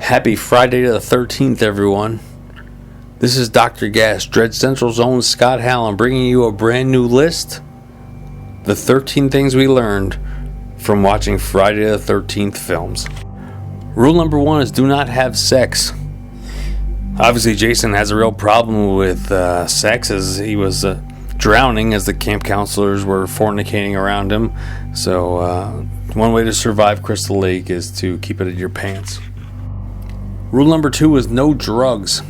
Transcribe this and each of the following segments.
Happy Friday the 13th, everyone. This is Dr. Gash, Dread Central's own Scott Hallam, bringing you a brand new list. The 13 things we learned from watching Friday the 13th films. Rule number 1 is do not have sex. Obviously, Jason has a real problem with sex, as he was drowning as the camp counselors were fornicating around him. So, one way to survive Crystal Lake is to keep it in your pants. Rule number 2 is no drugs.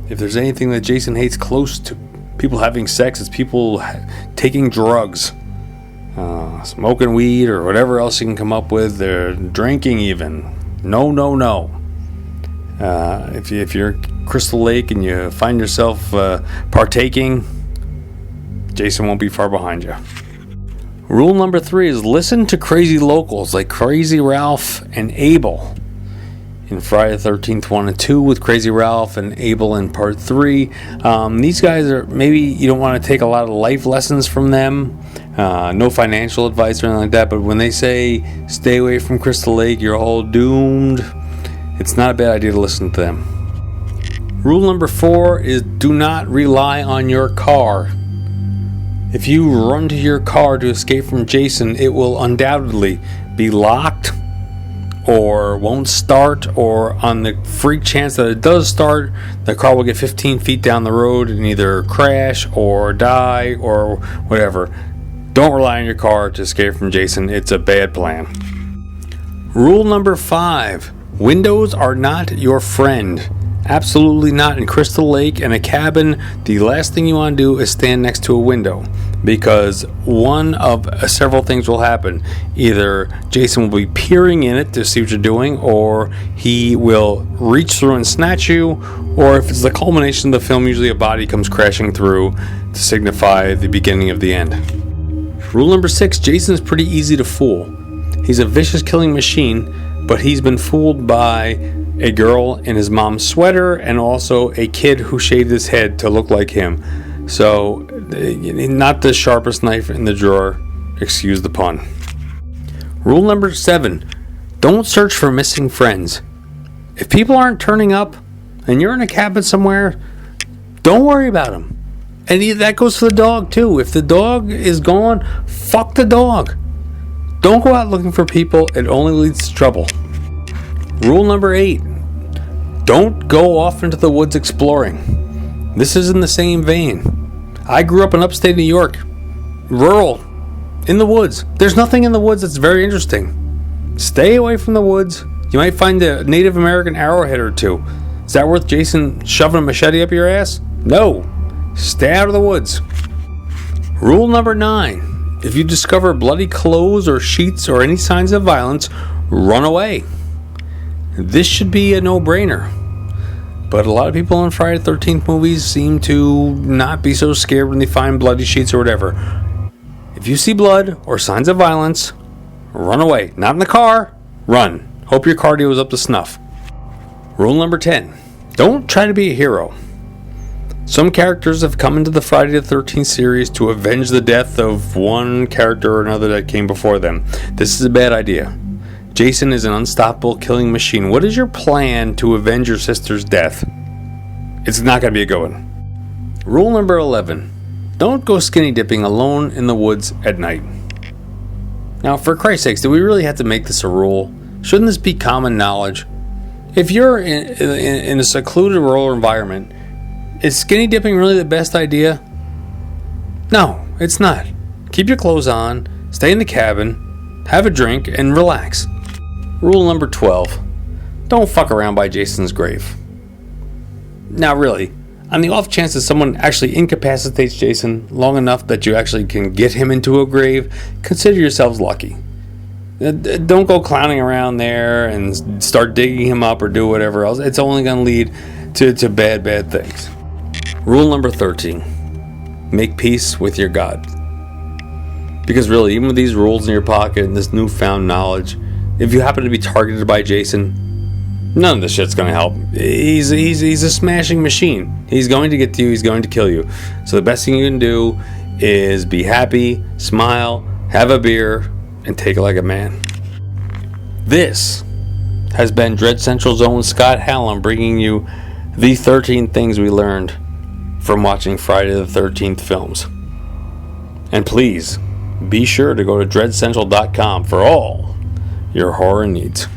If there's anything that Jason hates close to people having sex, it's people taking drugs. Smoking weed or whatever else you can come up with. They're drinking even. No. If you're Crystal Lake and you find yourself partaking, Jason won't be far behind you. Rule number 3 is listen to crazy locals like Crazy Ralph and Abel. In Friday the 13th 1 and 2 with Crazy Ralph and Abel in part 3. These guys are, maybe you don't want to take a lot of life lessons from them. No financial advice or anything like that. But when they say stay away from Crystal Lake, you're all doomed, it's not a bad idea to listen to them. Rule number 4 is do not rely on your car. If you run to your car to escape from Jason, it will undoubtedly be locked, or won't start, or on the freak chance that it does start, the car will get 15 feet down the road and either crash or die or whatever. Don't rely on your car to escape from Jason. It's a bad plan. Rule number 5. Windows are not your friend. Absolutely not. In Crystal Lake and a cabin, the last thing you want to do is stand next to a window, because one of several things will happen. Either Jason will be peering in it to see what you're doing, or he will reach through and snatch you, or if it's the culmination of the film, usually a body comes crashing through to signify the beginning of the end. Rule number 6, Jason's pretty easy to fool. He's a vicious killing machine, but he's been fooled by a girl in his mom's sweater and also a kid who shaved his head to look like him. So, not the sharpest knife in the drawer, excuse the pun. Rule number 7, don't search for missing friends. If people aren't turning up and you're in a cabin somewhere, don't worry about them. And that goes for the dog too. If the dog is gone, fuck the dog. Don't go out looking for people, it only leads to trouble. Rule number 8, don't go off into the woods exploring. This is in the same vein. I grew up in upstate New York, rural, in the woods. There's nothing in the woods that's very interesting. Stay away from the woods. You might find a Native American arrowhead or two. Is that worth Jason shoving a machete up your ass? No. Stay out of the woods. Rule number 9, if you discover bloody clothes or sheets or any signs of violence, run away. This should be a no-brainer. But a lot of people in Friday the 13th movies seem to not be so scared when they find bloody sheets or whatever. If you see blood or signs of violence, run away. Not in the car, run. Hope your cardio is up to snuff. Rule number 10, don't try to be a hero. Some characters have come into the Friday the 13th series to avenge the death of one character or another that came before them. This is a bad idea. Jason is an unstoppable killing machine. What is your plan to avenge your sister's death? It's not going to be a good one. Rule number 11. Don't go skinny dipping alone in the woods at night. Now, for Christ's sakes, do we really have to make this a rule? Shouldn't this be common knowledge? If you're in a secluded rural environment, is skinny dipping really the best idea? No, it's not. Keep your clothes on, stay in the cabin, have a drink, and relax. Rule number 12. Don't fuck around by Jason's grave. Now really, on the off chance that someone actually incapacitates Jason long enough that you actually can get him into a grave, consider yourselves lucky. Don't go clowning around there and start digging him up or do whatever else. It's only going to lead to bad things. Rule number 13. Make peace with your God. Because really, even with these rules in your pocket and this newfound knowledge, if you happen to be targeted by Jason, none of this shit's going to help. He's a smashing machine. He's going to get to you. He's going to kill you. So the best thing you can do is be happy, smile, have a beer, and take it like a man. This has been Dread Central's own Scott Hallam bringing you the 13 things we learned from watching Friday the 13th films. And please, be sure to go to dreadcentral.com for all your horror needs.